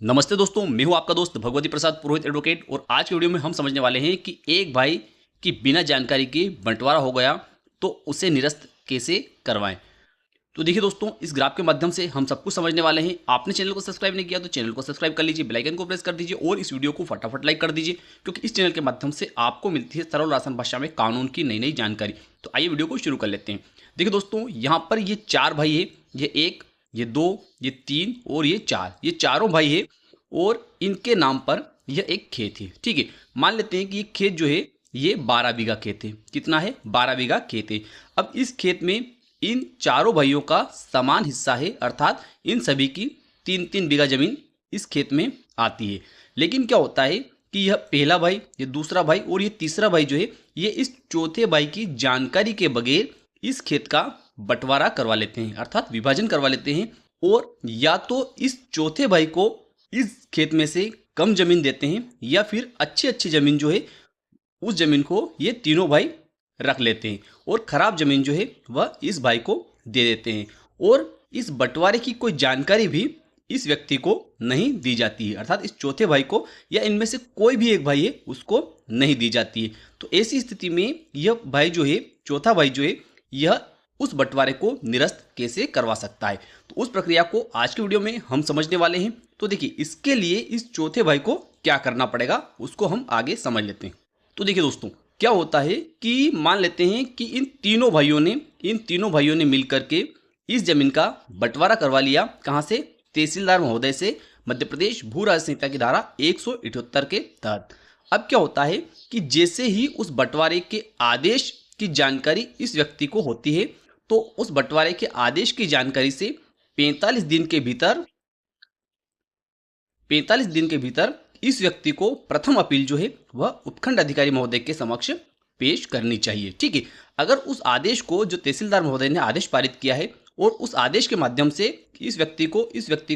नमस्ते दोस्तों, मैं हूं आपका दोस्त भगवती प्रसाद पुरोहित एडवोकेट। और आज के वीडियो में हम समझने वाले हैं कि एक भाई की बिना जानकारी के बंटवारा हो गया तो उसे निरस्त कैसे करवाएं। तो देखिए दोस्तों, इस ग्राफ के माध्यम से हम सब कुछ समझने वाले हैं। आपने चैनल को सब्सक्राइब नहीं किया तो चैनल को सब्सक्राइब कर लीजिए, बेल आइकन को प्रेस कर दीजिए और इस वीडियो को फटाफट लाइक कर दीजिए, क्योंकि इस चैनल के माध्यम से आपको मिलती है सरल आसान भाषा में कानून की नई नई जानकारी। तो आइए वीडियो को शुरू कर लेते हैं। देखिए दोस्तों, यहाँ पर ये चार भाई है, ये एक, ये दो, ये तीन और ये चार, ये चारों भाई है और इनके नाम पर यह एक खेत है। ठीक है, मान लेते हैं कि ये खेत जो है ये 12 बीघा खेत है। कितना है? 12 बीघा खेत है। अब इस खेत में इन चारों भाइयों का समान हिस्सा है, अर्थात इन सभी की 3-3 बीघा जमीन इस खेत में आती है। लेकिन क्या होता है कि यह पहला भाई, ये दूसरा भाई और ये तीसरा भाई जो है ये इस चौथे भाई की जानकारी के बगैर इस खेत का बंटवारा करवा लेते हैं, अर्थात विभाजन करवा लेते हैं। और या तो इस चौथे भाई को इस खेत में से कम जमीन देते हैं या फिर अच्छी अच्छी जमीन जो है उस जमीन को ये तीनों भाई रख लेते हैं और खराब जमीन जो है वह इस भाई को दे देते हैं। और इस बंटवारे की कोई जानकारी भी इस व्यक्ति को नहीं दी जाती है, अर्थात इस चौथे भाई को या इनमें से कोई भी एक भाई है उसको नहीं दी जाती है। तो ऐसी स्थिति में यह भाई जो है, चौथा भाई जो है, यह उस बंटवारे को निरस्त कैसे करवा सकता है, तो उस प्रक्रिया को आज के वीडियो में हम समझने वाले हैं। तो देखिए, इसके लिए इस चौथे भाई को क्या करना पड़ेगा उसको हम आगे समझ लेते हैं। तो देखिए दोस्तों, क्या होता है कि मान लेते हैं कि इन तीनों भाइयों ने मिलकर के इस जमीन का बंटवारा करवा लिया। कहां से? तहसीलदार महोदय से, मध्य प्रदेश भू राज्य संहिता की धारा 178 के तहत। अब क्या होता है कि जैसे ही उस बंटवारे के आदेश की जानकारी इस व्यक्ति को होती है, तो उस बंटवारे के आदेश की जानकारी से 45 दिन के भीतर इस व्यक्ति को प्रथम अपील जो है वह उपखंड अधिकारी महोदय के समक्ष पेश करनी चाहिए। ठीक है, अगर उस आदेश को जो तहसीलदार महोदय ने आदेश पारित किया है और उस आदेश के माध्यम से इस व्यक्ति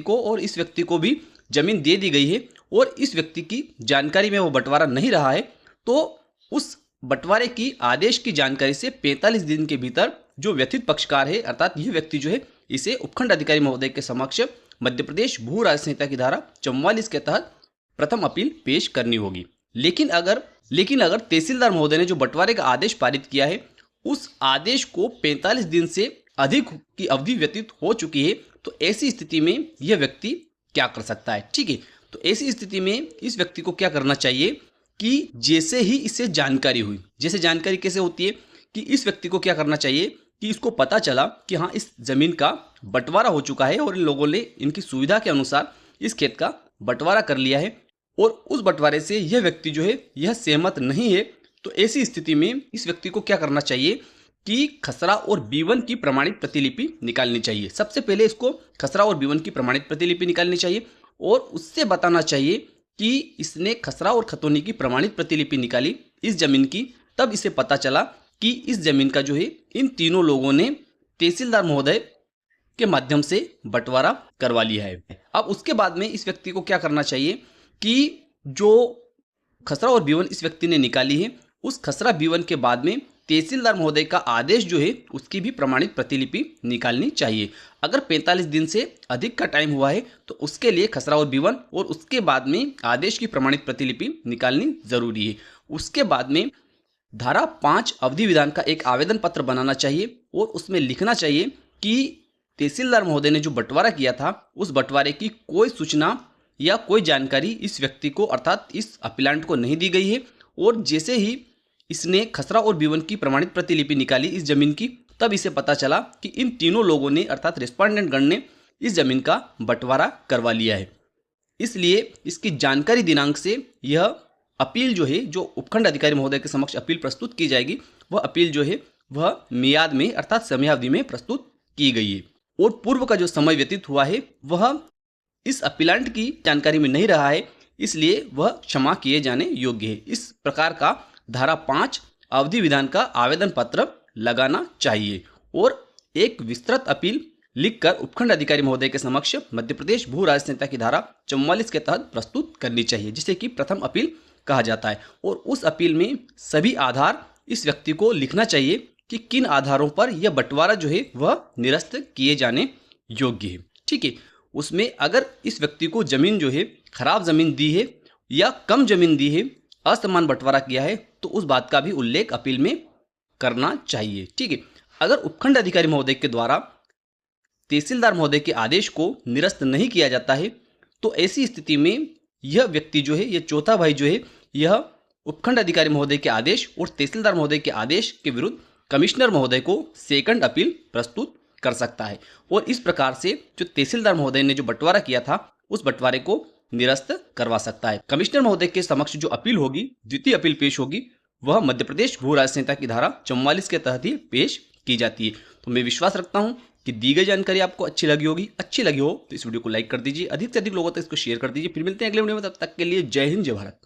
को और इस व्यक्ति को भी जमीन दे दी गई है और इस व्यक्ति की जानकारी में वो बंटवारा नहीं रहा है, तो उस बंटवारे की आदेश की जानकारी से 45 दिन के भीतर जो व्यथित पक्षकार है, अर्थात यह व्यक्ति जो है, इसे उपखंड अधिकारी महोदय के समक्ष मध्य प्रदेश भू राज्य संहिता की धारा 44 के तहत प्रथम अपील पेश करनी होगी। लेकिन अगर तहसीलदार महोदय ने जो बंटवारे का आदेश पारित किया है उस आदेश को 45 दिन से अधिक की अवधि व्यतीत हो चुकी है, तो ऐसी स्थिति में यह व्यक्ति क्या कर सकता है? ठीक है, तो ऐसी स्थिति में इस व्यक्ति को क्या करना चाहिए कि जैसे ही इसे जानकारी हुई, जैसे जानकारी कैसे होती है कि इस व्यक्ति को क्या करना चाहिए कि इसको पता चला कि हाँ, इस जमीन का बंटवारा हो चुका है और इन लोगों ने इनकी सुविधा के अनुसार इस खेत का बंटवारा कर लिया है और उस बंटवारे से यह व्यक्ति जो है यह सहमत नहीं है, तो ऐसी स्थिति में इस व्यक्ति को क्या करना चाहिए कि खसरा और B1 की प्रमाणित प्रतिलिपि निकालनी चाहिए। सबसे पहले इसको खसरा और B1 की प्रमाणित प्रतिलिपि निकालनी चाहिए और उससे बताना चाहिए कि इसने खसरा और खतौनी की प्रमाणित प्रतिलिपि निकाली इस जमीन की। तब इसे पता चला कि इस जमीन का जो है इन तीनों लोगों ने तहसीलदार महोदय के माध्यम से बंटवारा करवा लिया है। अब उसके बाद में इस व्यक्ति को क्या करना चाहिए कि जो खसरा और B1 इस व्यक्ति ने निकाली है, उस खसरा B1 के बाद में तहसीलदार महोदय का आदेश जो है उसकी भी प्रमाणित प्रतिलिपि निकालनी चाहिए। अगर 45 दिन से अधिक का टाइम हुआ है तो उसके लिए खसरा और B1 और उसके बाद में आदेश की प्रमाणित प्रतिलिपि निकालनी जरूरी है। उसके बाद में धारा 5 अवधि विधान का एक आवेदन पत्र बनाना चाहिए और उसमें लिखना चाहिए कि तहसीलदार महोदय ने जो बंटवारा किया था उस बंटवारे की कोई सूचना या कोई जानकारी इस व्यक्ति को, अर्थात इस अपीलांट को नहीं दी गई है। और जैसे ही इसने खसरा और B1 की प्रमाणित प्रतिलिपि निकाली इस जमीन की, तब इसे पता चला कि इन तीनों लोगों ने, अर्थात रेस्पोंडेंट गण ने इस जमीन का बंटवारा करवा लिया है। इसलिए इसकी जानकारी दिनांक से यह अपील जो है, जो उपखंड अधिकारी महोदय के समक्ष अपील प्रस्तुत की जाएगी, वह अपील जो है वह मियाद में, अर्थात समयावधि में प्रस्तुत की गई है। और पूर्व का जो समय व्यतीत हुआ है वह इस अपीलांट की जानकारी में नहीं रहा है, इसलिए वह क्षमा किए जाने योग्य है। इस प्रकार का धारा 5 अवधि विधान का आवेदन पत्र लगाना चाहिए और एक विस्तृत अपील लिखकर उपखंड अधिकारी महोदय के समक्ष मध्य प्रदेश भू राज्य संहिता की धारा 44 के तहत प्रस्तुत करनी चाहिए, जिसे कि प्रथम अपील कहा जाता है। और उस अपील में सभी आधार इस व्यक्ति को लिखना चाहिए कि किन आधारों पर यह बंटवारा जो है वह निरस्त किए जाने योग्य है। ठीक है, उसमें अगर इस व्यक्ति को जमीन जो है खराब जमीन दी है या कम जमीन दी है, असमान बंटवारा किया है, तो उस बात का भी उल्लेख अपील में करना चाहिए। ठीक है। अगर उपखंड अधिकारी महोदय के द्वारा तहसीलदार महोदय के आदेश को निरस्त नहीं किया जाता है, तो ऐसी स्थिति में यह व्यक्ति जो है, यह चौथा भाई जो है, यह उपखंड अधिकारी महोदय के आदेश और तहसीलदार महोदय के आदेश के विरुद्ध कमिश्नर महोदय को सेकंड अपील प्रस्तुत कर सकता है और इस प्रकार से जो तहसीलदार महोदय ने जो बंटवारा किया था उस बंटवारे को निरस्त करवा सकता है। कमिश्नर महोदय के समक्ष जो अपील होगी, द्वितीय अपील पेश होगी, वह मध्य प्रदेश भू राज्य संहिता की धारा 44 के तहत ही पेश की जाती है। तो मैं विश्वास रखता हूं कि दी गई जानकारी आपको अच्छी लगी होगी। अच्छी लगी हो तो इस वीडियो को लाइक कर दीजिए, अधिक से अधिक लोगों तक इसको शेयर कर दीजिए। फिर मिलते हैं अगले वीडियो में, तब तक के लिए जय हिंद, जय भारत।